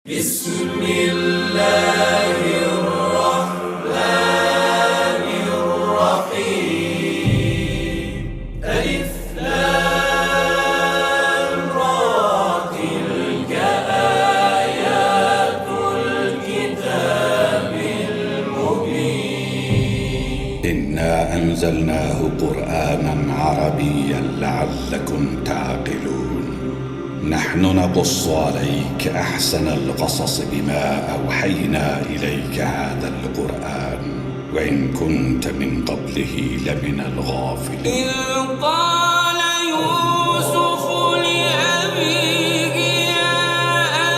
بسم الله الرحمن الرحيم ألف لام را تلك آيات الكتاب المبين إنا أنزلناه قرآنا عربيا لعلكم تعقلون نحن نقص عليك أحسن القصص بما أوحينا إليك هذا القرآن وإن كنت من قبله لمن الغافلين إذ قال يوسف لأبيه يا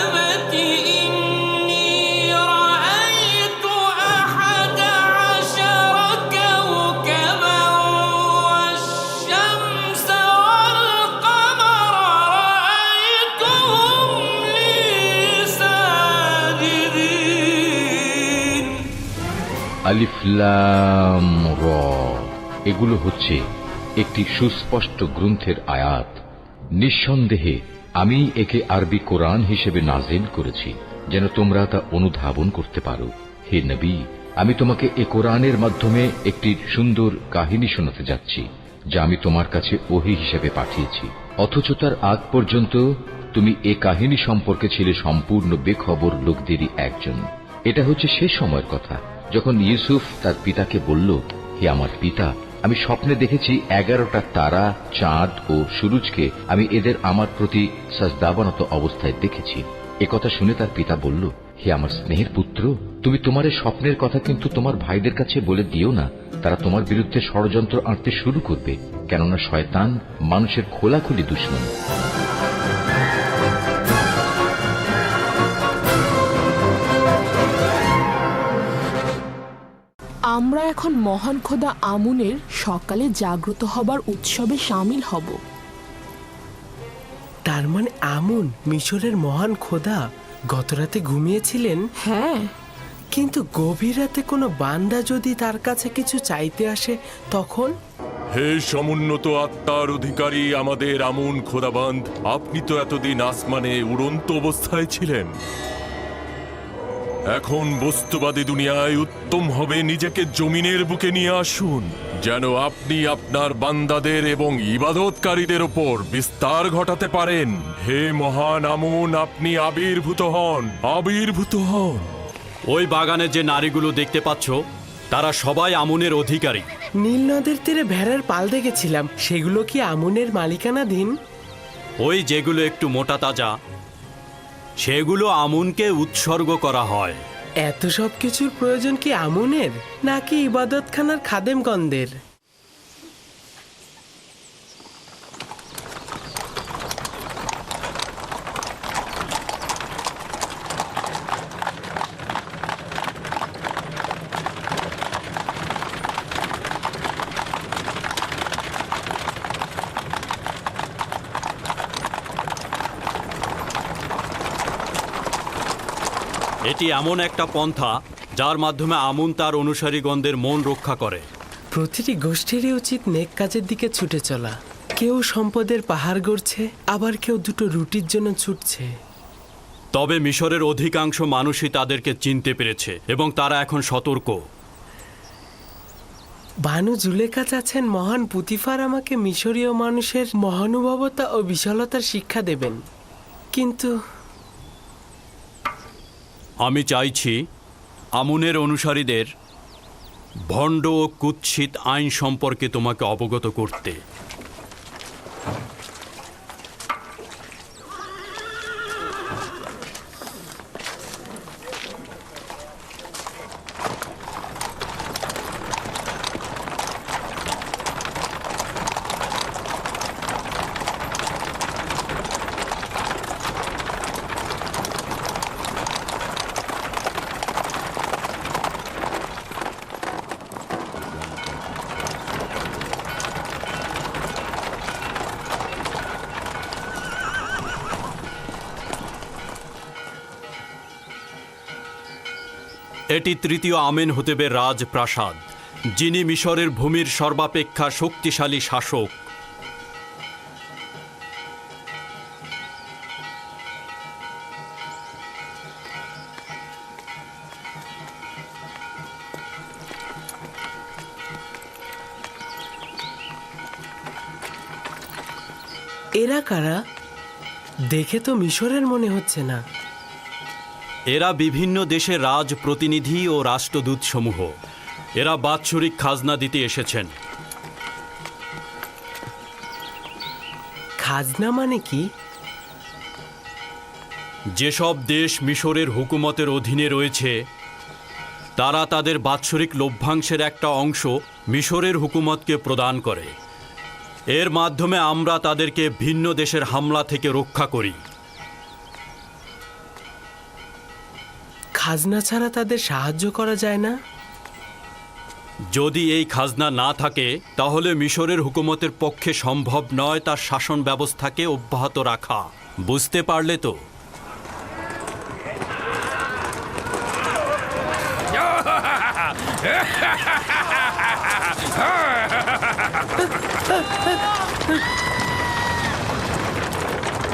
أبت إني رأيت 11 كوكبا والشمس والقمر رأيتهم لي ساجدين আলিফ লাম র এগুলো হচ্ছে একটি সুস্পষ্ট গ্রন্থের আয়াত। নিঃসন্দেহে আমি একে আরবি কোরআন হিসেবে নাজিল করেছি যেন তোমরা তা অনুধাবন করতে পারো। হে নবী, আমি তোমাকে এ কোরআনের মাধ্যমে একটি সুন্দর কাহিনী শোনাতে যাচ্ছি যা আমি তোমার কাছে ওহী হিসেবে পাঠিয়েছি, অথচ তার আগ পর্যন্ত তুমি এ কাহিনী সম্পর্কে ছিলে সম্পূর্ণ বেখবর লোকদেরই একজন। এটা হচ্ছে সে সময়ের কথা যখন ইউসুফ তার পিতাকে বলল, হে আমার পিতা, আমি স্বপ্নে দেখেছি 11টা তারা, চাঁদ ও সূরজকে আমি এদের আমার প্রতি সাজদাবানত অবস্থায় দেখেছি। একথা শুনে তার পিতা বলল, হে আমার স্নেহের পুত্র, তুমি তোমার এই স্বপ্নের কথা কিন্তু তোমার ভাইদের কাছে বলে দিও না, তারা তোমার বিরুদ্ধে ষড়যন্ত্র আঁটতে শুরু করবে, কেননা শয়তান মানুষের খোলাখুলি দুশমন। আমরা এখন মহান খোদা আমুনের সকালে জাগ্রত হবার উৎসবে সামিল হব। তার মানে আমুন মিশরের মহান খোদা গতরাতে ঘুমিয়েছিলেন? হ্যাঁ, কিন্তু গভীর রাতে কোনো বান্দা যদি তার কাছে কিছু চাইতে আসে তখন? হে সমুন্নত আত্মার অধিকারী আমাদের আমুন খোদাবান্ধ, আপনি তো এতদিন আসমানে উড়ন্ত অবস্থায় ছিলেন। এখন বস্তুবাদী দুনিয়ায় উত্তম হবে নিজেকে জমিনের বুকে নিয়ে আসুন, যেন আপনি আপনার বান্দাদের এবং ইবাদতকারীদের ওপর বিস্তার ঘটাতে পারেন। হে মহান আমুন, আপনি আবির্ভূত হন, আবির্ভূত হন। ওই বাগানে যে নারীগুলো দেখতে পাচ্ছ তারা সবাই আমুনের অধিকারী। নীল নদের তীরে ভেড়ার পাল দেখেছিলাম, সেগুলো কি আমুনের মালিকানাধীন? ওই যেগুলো একটু মোটা তাজা সেগুলো আমুনকে উৎসর্গ করা হয়। এত সব কিছুর প্রয়োজন কি আমুনের নাকি ইবাদতখানার খাদেমগণদের? এটি এমন একটা পন্থা যার মাধ্যমে আমুন তার অনুসারীগণদের মন রক্ষা করে। প্রতিটি গোষ্ঠীরই উচিত নেক কাজের দিকে ছুটে চলা। কেউ সম্পদের পাহাড় গড়ছে, আবার কেউ দুটো রুটির জন্য ছুটছে। তবে মিশরের অধিকাংশ মানুষই তাদেরকে চিনতে পেরেছে এবং তারা এখন সতর্ক। বানু জুলেখা চাচ্ছেন মহান পুতিফার আমাকে মিশরীয় মানুষের মহানুভবতা ও বিশালতার শিক্ষা দেবেন, কিন্তু আমি চাইছি আমুনের অনুসারীদের ভণ্ড ও কুৎসিত আইন সম্পর্কে তোমাকে অবগত করতে। এটি তৃতীয় আমেনহোতেবের রাজপ্রাসাদ, যিনি মিশরের ভূমির সর্বাপেক্ষা শক্তিশালী শাসক। এরা কারা? দেখে তো মিশরের মনে হচ্ছে না। এরা বিভিন্ন দেশের রাজ প্রতিনিধি ও রাষ্ট্রদূত সমূহ। এরা বাৎসরিক খাজনা দিতে এসেছেন। খাজনা মানে কি? যেসব দেশ মিশরের হুকুমতের অধীনে রয়েছে তারা তাদের বাৎসরিক লভ্যাংশের একটা অংশ মিশরের হুকুমতকে প্রদান করে। এর মাধ্যমে আমরা তাদেরকে ভিন্ন দেশের হামলা থেকে রক্ষা করি। খাজনা ছাড়া তাদের সাহায্য করা যায় না? যদি এই খাজনা না থাকে তাহলে মিশরের হুকুমতের পক্ষে সম্ভব নয় তার শাসন ব্যবস্থাকে অব্যাহত রাখা। বুঝতে পারলে তো?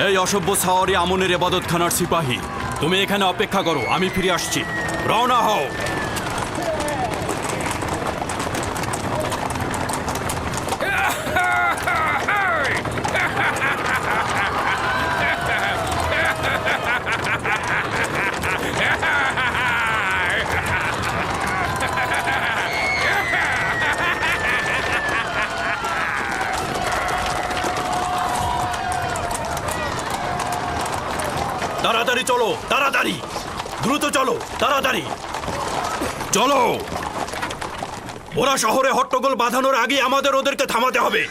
এই অসভ্য সাওয়ারি আমনের এবাদতখানার সিপাহী, তুমি এখানে অপেক্ষা করো, আমি ফিরে আসছি। রওনা হও। তাড়াতাড়ি চলো, তাড়াতাড়ি, দ্রুত চলো, তাড়াতাড়ি চলো। ওরা শহরে হট্টগোল বাঁধানোর আগে আমাদের ওদেরকে থামাতে হবে।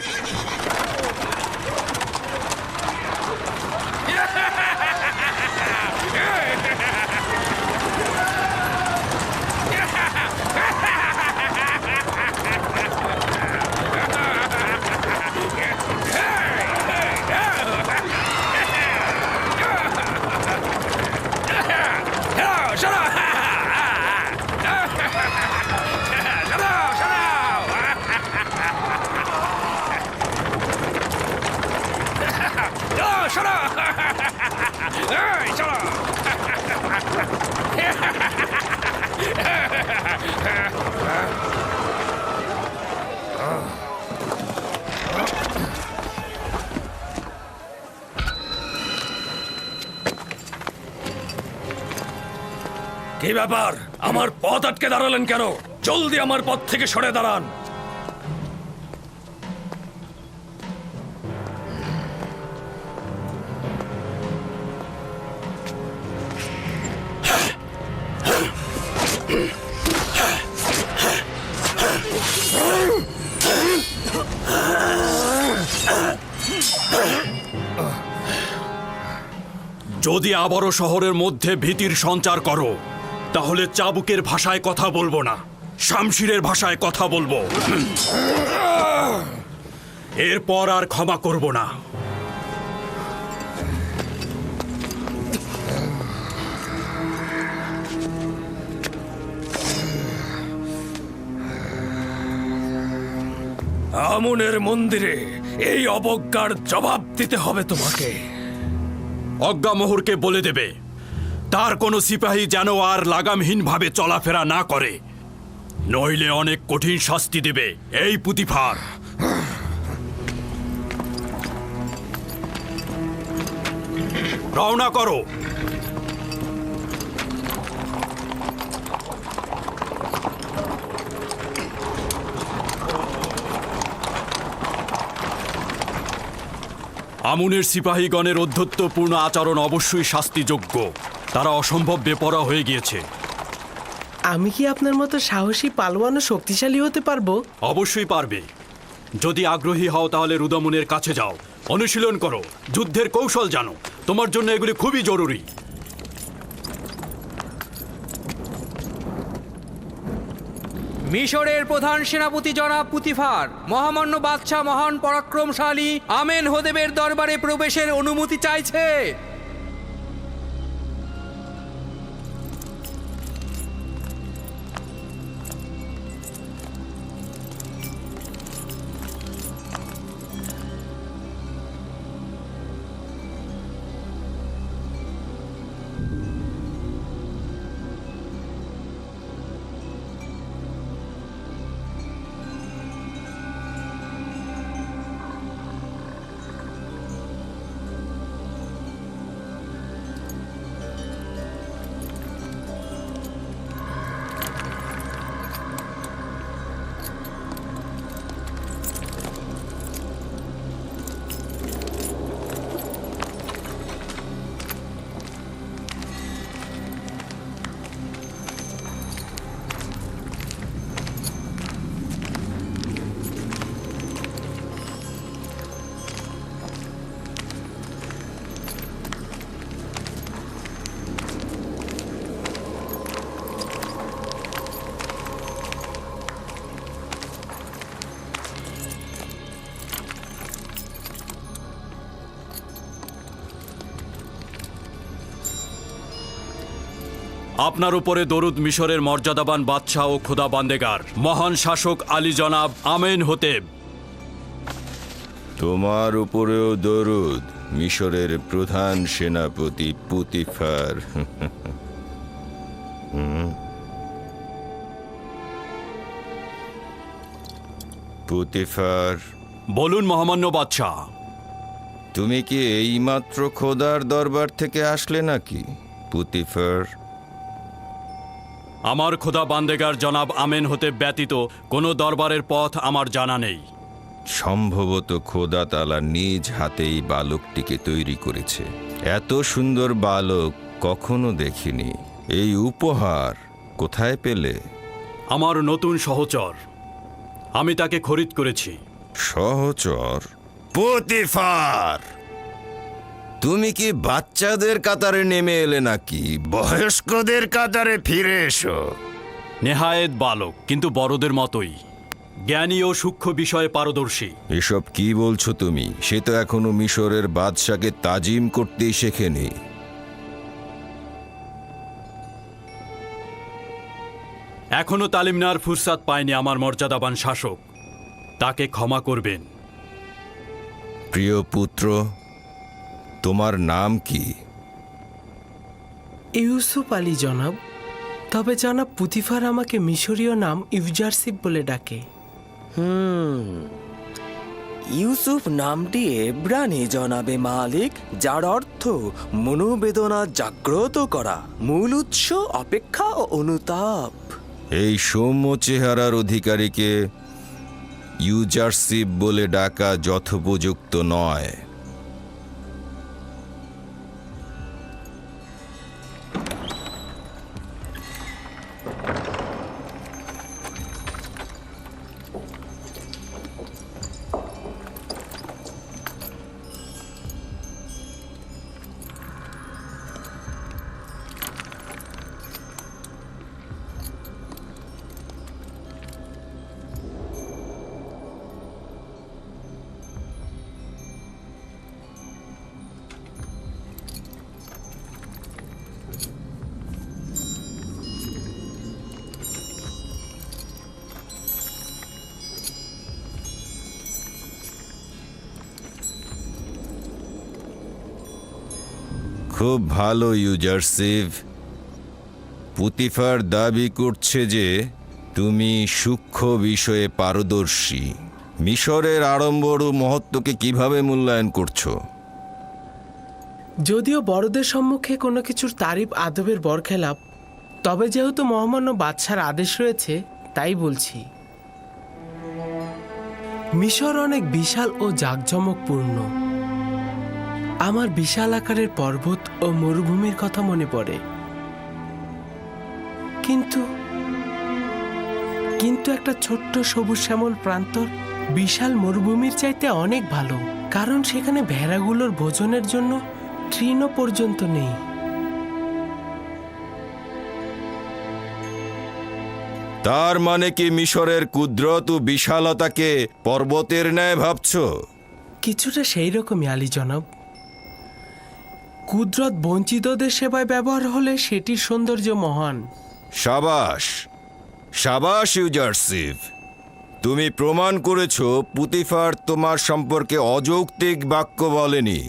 কি ব্যাপার? আমার পথ আটকে দাঁড়ালেন কেন? জলদি আমার পথ থেকে সরে দাঁড়ান। যদি আবারও শহরের মধ্যে ভীতির সঞ্চার করো তাহলে চাবুকের ভাষায় কথা বলবো না, শামশিরের ভাষায় কথা বলবো। এরপর আর ক্ষমা করব না। আমুনের মন্দিরে এই অবজ্ঞার জবাব দিতে হবে তোমাকে। অজ্ঞামোহরকে বলে দেবে তার কোনো সিপাহী যেন আর লাগামহীনভাবে চলাফেরা না করে, নইলে অনেক কঠিন শাস্তি দেবে এই পুতিফার। রওনা করো। আমুনের সিপাহীগণের অধ্যত্বপূর্ণ আচরণ অবশ্যই শাস্তিযোগ্য। তারা অসম্ভব বেপরোয়া হয়ে গিয়েছে। আমি কি আপনার মতো সাহসী পালোয়ান ও শক্তিশালী হতে পারবো? অবশ্যই পারবে। যদি আগ্রহী হও তাহলে রুদামুনের কাছে যাও, অনুশীলন করো, যুদ্ধের কৌশল জানো। তোমার জন্য এগুলি খুবই জরুরি। মিশরের প্রধান সেনাপতি জনাব পুতিফার মহামান্য বাদশাহ মহান পরাক্রমশালী আমেন হোদেবের দরবারে প্রবেশের অনুমতি চাইছে। আপনার উপরে দরুদ মিশরের মর্যাদাবান বাদশাহ ও খোদা বান্দেগার মহান শাসক আলী জনাব আমেন হোতেব। তোমার উপরেও দরুদ মিশরের প্রধান সেনাপতি পুতিফার। পুতিফার, বলুন মহামান্য বাদশাহ। তুমি কি এইমাত্র খোদার দরবার থেকে আসলে নাকি পুতিফার? আমার খোদা বান্দেগার জনাব আমেন হতে ব্যতীত কোনো দরবারের পথ আমার জানা নেই। সম্ভবত খোদা তাআলা নিজ হাতেই বালকটিকে তৈরি করেছে। এত সুন্দর বালক কখনো দেখিনি। এই উপহার কোথায় পেলে? আমার নতুন সহচর, আমি তাকে খরিদ করেছি। সহচর? পুতিফার, তুমি কি বাচ্চাদের কাতারে নেমে এলে নাকি বয়স্কদের কাতারে ফিরে এসো? নেহায়েত বালক, কিন্তু বড়দের মতোই জ্ঞানী ও সূক্ষ্ম বিষয়ে পারদর্শী। এসব কি বলছো তুমি? সে তো এখনো মিশরের বাদশাকে তাজিম করতেই শেখেনি। এখনো তালিম নেওয়ার ফুরসাত পায়নি আমার মর্যাদাবান শাসক, তাকে ক্ষমা করবেন। প্রিয় পুত্র, তোমার নাম কি? ইউসুফ আলী জনাব। তবে জনাব পুতিফার আমাকে মিশরীয় নাম ইউজারসিফ বলে ডাকে। ইউসুফ নামটি এব্রানি জনাবে মালিক, যার অর্থ মনোবেদনা জাগ্রত করা, মূল উৎস অপেক্ষা ও অনুতাপ। এই সৌম্য চেহারার অধিকারীকে ইউজারসিফ বলে ডাকা যথোপযুক্ত নয়। খুব ভালো ইউজারসিফ। পুতিফার দাবি করছে যে তুমি সূক্ষ্ম বিষয়ে পারদর্শী। মিশরের আড়ম্বর ও মহত্বকে কিভাবে মূল্যায়ন করছো? যদিও বড়দের সম্মুখে কোনো কিছুর তারিফ আদবের বরখেলাপ, তবে যেহেতু মহামান্য বাদশার আদেশ রয়েছে তাই বলছি। মিশর অনেক বিশাল ও জাঁকজমকপূর্ণ। আমার বিশাল আকারের পর্বত ও মরুভূমির কথা মনে পড়ে, কিন্তু একটা ছোট্ট সবুজ শ্যামল প্রান্তর বিশাল মরুভূমির চাইতে অনেক ভালো, কারণ সেখানে ভেড়াগুলোর ভোজনের জন্য তৃণ পর্যন্ত নেই। তার মানে কি মিশরের কুদরত ও বিশালতাকে পর্বতের ন্যায় ভাবছো? কিছুটা সেই রকমই আলী জনাব। কুদরত বঞ্চিতদের সেবায় ব্যবহার হলে সেটির সৌন্দর্য মহান। সাবাস, সাবাস ইউজারসিফ। তুমি প্রমাণ করেছো পুতিফার তোমার সম্পর্কে অযৌক্তিক বাক্য বলেনি।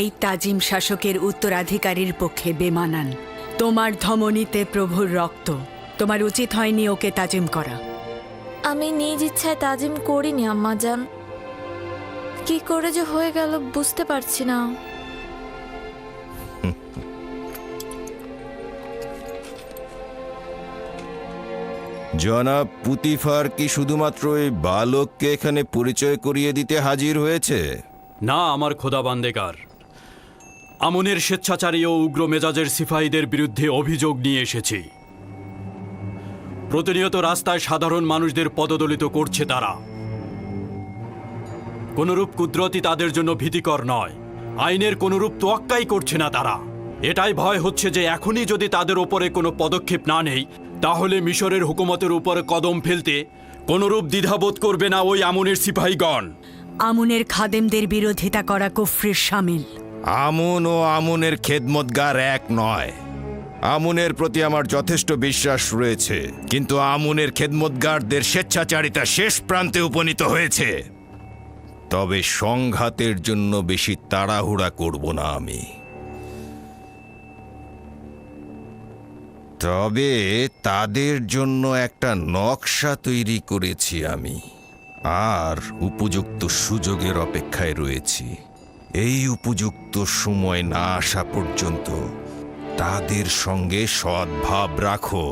এই তাজিম শাসকের উত্তরাধিকারীর পক্ষে বেমানান। তোমার ধমনীতে প্রভুর রক্ত, তোমার উচিত হয়নি ওকে তাজিম করা। আমি নিজ ইচ্ছায় তাজিম করিনি আম্মাজান, কি করে যে হয়ে গেল বুঝতে পারছি না। জনাব পুতিফার কি শুধুমাত্র এই বালককে এখানে পরিচয় করিয়ে দিতে হাজির হয়েছে? না আমার খোদা বান্দেগার, আমনের স্বেচ্ছাচারী ও উগ্র মেজাজের সিপাহীদের বিরুদ্ধে অভিযোগ নিয়ে এসেছি। প্রতিনিয়ত রাস্তায় সাধারণ মানুষদের পদদলিত করছে তারা। কোনরূপ কুদরতি তাদের জন্য ভীতিকর নয়, আইনের কোনরূপ তোয়াক্কাই করছে না তারা। এটাই ভয় হচ্ছে যে এখনই যদি তাদের ওপরে কোনো পদক্ষেপ না নেই, তাহলে মিশরের হুকুমতের উপরে কদম ফেলতে কোনরূপ দ্বিধাবোধ করবে না ওই আমনের সিপাহীগণ। আমনের খাদেমদের বিরোধিতা করা কুফরির শামিল। আমন ও আমনের খেদমতগার এক নয়। আমনের প্রতি আমার যথেষ্ট বিশ্বাস রয়েছে, কিন্তু আমনের খেদমতগারদের স্বেচ্ছাচারিতা শেষ প্রান্তে উপনীত হয়েছে। তবে সংঘাতের জন্য বেশি তাড়াহুড়া করব না আমি। তবে তাদের জন্য একটা নকশা তৈরি করেছি আমি, আর উপযুক্ত সুযোগের অপেক্ষায় রয়েছি। এই উপযুক্ত সময় না আসা পর্যন্ত তাদের সঙ্গে সদ্ভাব রাখো।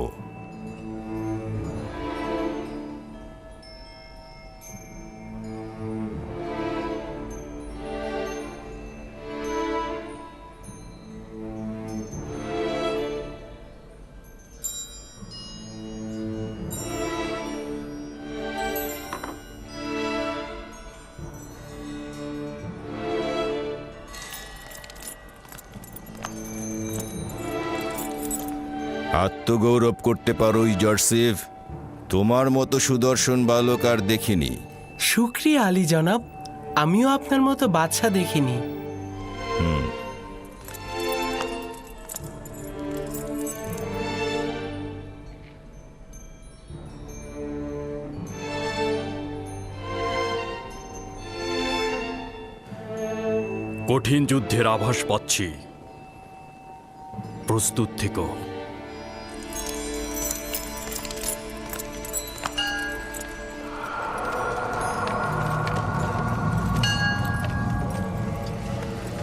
আত্মগৌরব করতে পারো ইজারসিফ, তোমার মতো সুদর্শন বালক আর দেখিনি। শুক্রিয়া আলী জনাব, আমিও আপনার মতো বাদশা দেখিনি। কঠিন যুদ্ধের আভাস পাচ্ছি, প্রস্তুত থেকো।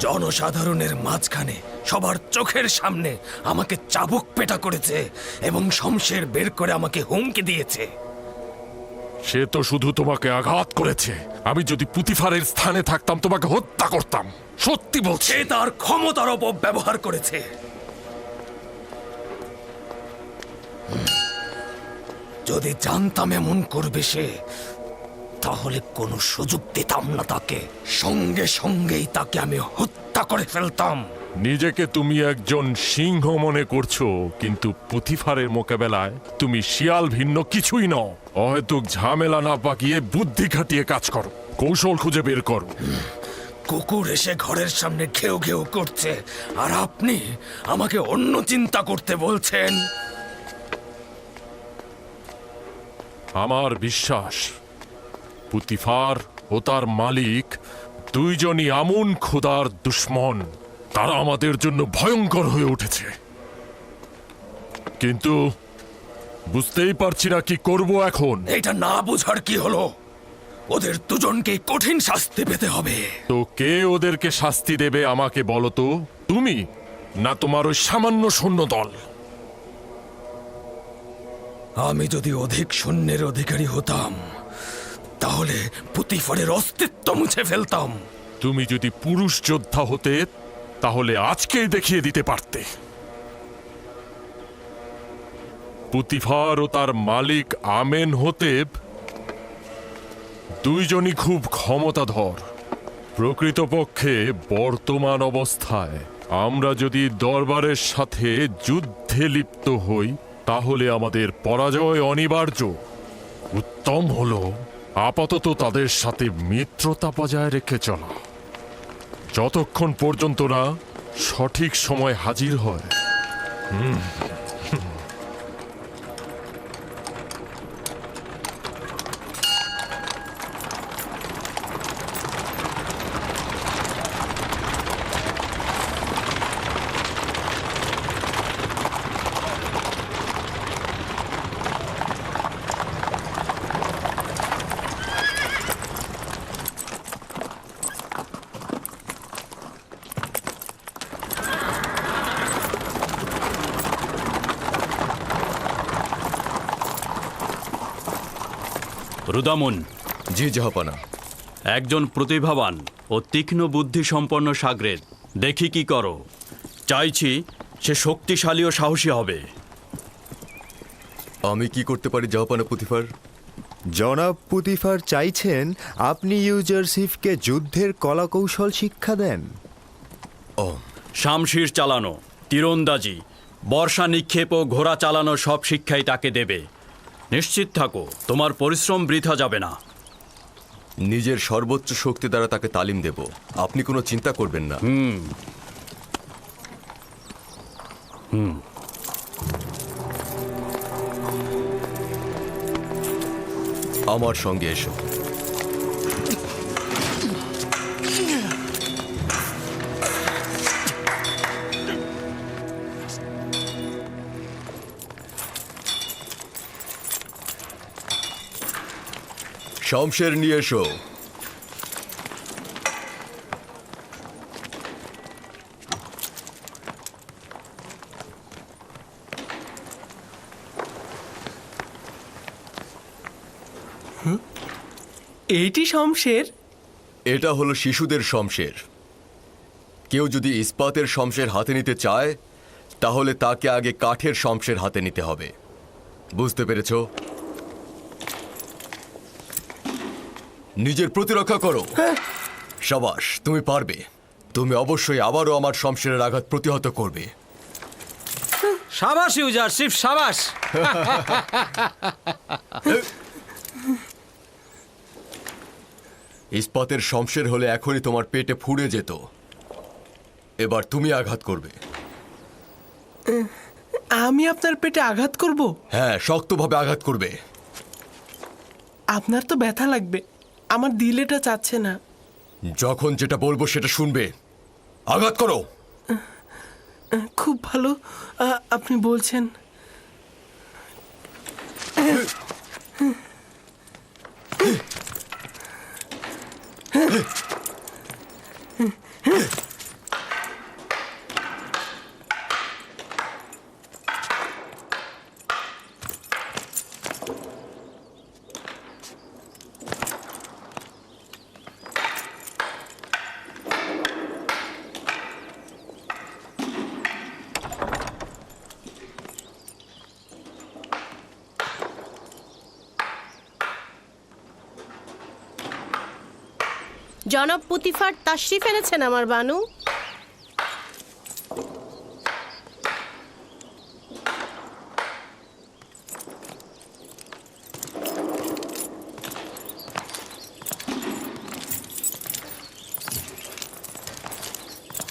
জনসাধারণের মাঝখানে সবার চোখের সামনে আমাকে চাবুক পেটা করেছে এবং শমশের বের করে আমাকে হুমকি দিয়েছে। সে তো শুধু তোমাকে আঘাত করেছে। আমি যদি পুতিফারের স্থানে থাকতাম তোমাকে হত্যা করতাম। সত্যি বলছি। সে তার ক্ষমতার অপব্যবহার করেছে। যদি জানতাম এমন করবে সে, তাহলে কোনো সুযোগ দিতাম না তাকে। সঙ্গে সঙ্গেই তাকে আমি হত্যা করে ফেলতাম। নিজেকে তুমি একজন সিংহ মনে করছো, কিন্তু পুতিফারের মোকাবেলায় তুমি শিয়াল ভিন্ন কিছুই নও। অহেতুক ঝামেলা না পাকিয়ে বুদ্ধি খাটিয়ে কাজ করো, কৌশল খুঁজে বের করো। কুকুর এসে ঘরের সামনে ঘেউ ঘেউ করছে, আর আপনি আমাকে অন্য চিন্তা করতে বলছেন। আমার বিশ্বাস পুতিফার ও তার মালিক দুইজনই আমন খোদার দুশ্মন। তারা আমাদের জন্য ভয়ঙ্কর হয়ে উঠেছে, কিন্তু বুঝতেই পারছি না কি করব এখন। এটা না বুঝার কি হলো? ওদের দুজনকে কঠিন শাস্তি পেতে হবে। তো কে ওদেরকে শাস্তি দেবে আমাকে বলো তো, তুমি না তোমার ওই সামান্য সৈন্য দল? আমি যদি অধিক সৈন্যের অধিকারী হতাম, তাহলে পুতিফারের অস্তিত্ব মুছে ফেলতাম। তুমি যদি পুরুষ যোদ্ধা হতে, তাহলে আজকেই দেখিয়ে দিতে পারতে। পুতিফার ও তার মালিক আমেন হোতেব দুইজনই খুব ক্ষমতাধর। প্রকৃতপক্ষে বর্তমান অবস্থায় আমরা যদি দরবারের সাথে যুদ্ধে লিপ্ত হই, তাহলে আমাদের পরাজয় অনিবার্য। উত্তম হলো আপাতত তাদের সাথে মিত্রতা বজায় রেখে চলা, যতক্ষণ পর্যন্ত না সঠিক সময় হাজির হয়। রুদামুন। জি জাহাপানা। একজন প্রতিভাবান ও তীক্ষ্ণ বুদ্ধি সম্পন্ন সাগরেদ, দেখি কি করো। চাইছি সে শক্তিশালী ও সাহসী হবে। আমি কি করতে পারি জাহাপানা পুতিফার? জনাব পুতিফার চাইছেন আপনি ইউজারসিফকে যুদ্ধের কলাকৌশল শিক্ষা দেন। শামশির চালানো, তীরন্দাজি, বর্ষা নিক্ষেপ ও ঘোড়া চালানো সব শিক্ষাই তাকে দেবে। নিশ্চিত থাকো, তোমার পরিশ্রম বৃথা যাবে না। নিজের সর্বোচ্চ শক্তি দ্বারা তাকে তালিম দেব, আপনি কোনো চিন্তা করবেন না। আমার সঙ্গে এসো। শমশের নিয়ে এসো। এইটি শমশের? এটা হলো শিশুদের শমশের। কেউ যদি ইস্পাতের শমশের হাতে নিতে চায় তাহলে তাকে আগে কাঠের শমশের হাতে নিতে হবে। বুঝতে পেরেছো? নিজের প্রতিরক্ষা করো। সাবাস, তুমি পারবে। তুমি অবশ্যই আবারও আমার শমশেরের আঘাত প্রতিহত করবে। সাবাস ইউজারশিপ, সাবাস। ইস্পাতের শমশের হলে এখনই তোমার পেটে ফুঁড়ে যেত। এবার তুমি আঘাত করবে। আমি আপনার পেটে আঘাত করব? হ্যাঁ, শক্তভাবে আঘাত করবে। আপনার তো ব্যথা লাগবে, আমার দিল এটা চাচ্ছে না। যখন যেটা বলবো সেটা শুনবে। আঘাত করো। খুব ভালো, আপনি বলছেন। জনাব পুতিফার তাশরিফ এনেছেন আমার বানু।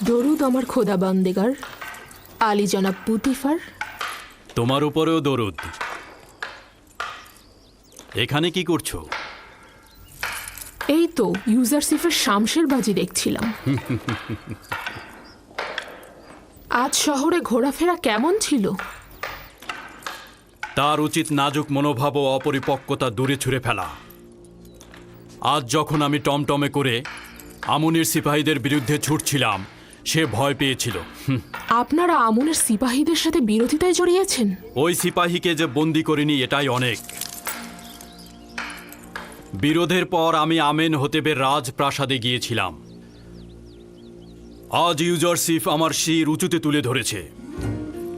দরুদ আমার খোদা বান্দেগার, আলী জনাব পুতিফার। তোমার উপরেও দরুদ। এখানে কি করছো? এই তো ইউজারসিফের শামশের বাজি দেখছিলাম। আজ শহরে ঘোরাফেরা কেমন ছিল? তার উচিত নাজুক মনোভাব ও অপরিপক্কতা দূরে ছুঁড়ে ফেলা। আজ যখন আমি টমটমে করে আমুনের সিপাহীদের বিরুদ্ধে ছুটছিলাম, সে ভয় পেয়েছিল। আপনারা আমুনের সিপাহীদের সাথে বিরোধিতায় জড়িয়েছেন? ওই সিপাহীকে যে বন্দি করিনি এটাই অনেক। বিরোধের পর আমি আমেন হতেবের রাজপ্রাসাদে গিয়েছিলাম। আজ ইউজারসিফ আমার শির উঁচুতে তুলে ধরেছে।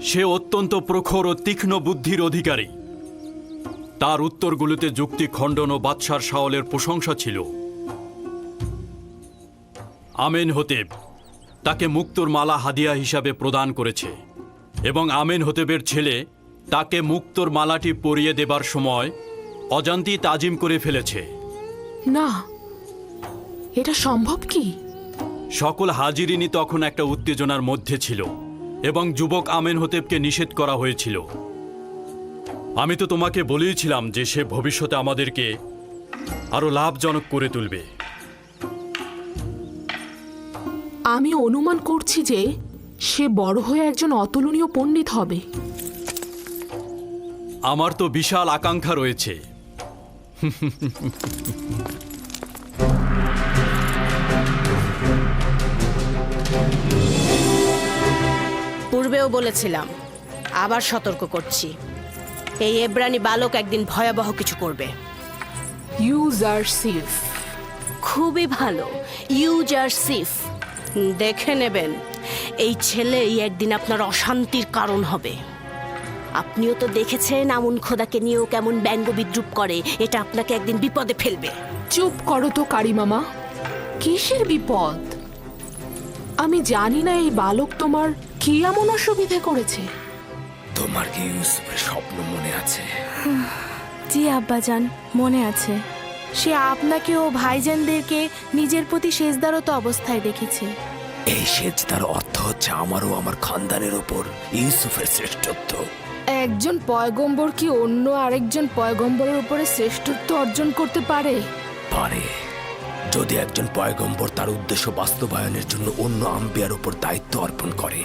সে অত্যন্ত প্রখর ও তীক্ষ্ণ বুদ্ধির অধিকারী। তার উত্তরগুলোতে যুক্তি খণ্ডন ও বাদশার শাওলের প্রশংসা ছিল। আমেন হতেব তাকে মুক্তোর মালা হাদিয়া হিসাবে প্রদান করেছে এবং আমেন হতেবের ছেলে তাকে মুক্তোর মালাটি পরিয়ে দেবার সময় অজান্তি তাজিম করে ফেলেছে। না, এটা সম্ভব কি? সকল হাজিরিনি তখন একটা উত্তেজনার মধ্যে ছিল এবং যুবক আমেন হতেবকে নিষেধ করা হয়েছিল। আমি তো তোমাকে বলেইছিলাম যে সে ভবিষ্যতে আমাদেরকে আরো লাভজনক করে তুলবে। আমি অনুমান করছি যে সে বড় হয়ে একজন অতুলনীয় পণ্ডিত হবে। আমার তো বিশাল আকাঙ্ক্ষা রয়েছে। পূর্বেও বলেছিলাম, আবার সতর্ক করছি, এই এব্রানি বালক একদিন ভয়াবহ কিছু করবে। ইউজারশিপ। খুবই ভালো, ইউজারশিপ। দেখে নেবেন, এই ছেলেই একদিন আপনার অশান্তির কারণ হবে। আপনিও তো দেখেছেন আমুন খোদাকে নিয়েও কেমন ব্যঙ্গ বিদ্রুপ করে। এটা আপনাকে একদিন বিপদে ফেলবে। চুপ করো তো কারি মামা, কিসের বিপদ? আমি জানি না এই বালক তোমার কি এমন অসুবিধে করেছে। তোমার কি ইউসুফের স্বপ্ন মনে আছে? জি আব্বাজান, মনে আছে। সে আপনাকে ও ভাইজানদেরকে নিজের প্রতি সেজদারত অবস্থায় দেখেছে। এই সেজদার অর্থ হচ্ছে আমারও আমার খানদানের ওপর ইউসুফের শ্রেষ্ঠত্ব। একজন পয়গম্বর কি অন্য আরেকজন পয়গম্বরের উপরে শ্রেষ্ঠত্ব অর্জন করতে পারে? পারে, যদি একজন পয়গম্বর তার উদ্দেশ্য বাস্তবায়নের জন্য অন্য আম্বিয়ার উপর দায়িত্ব অর্পণ করে।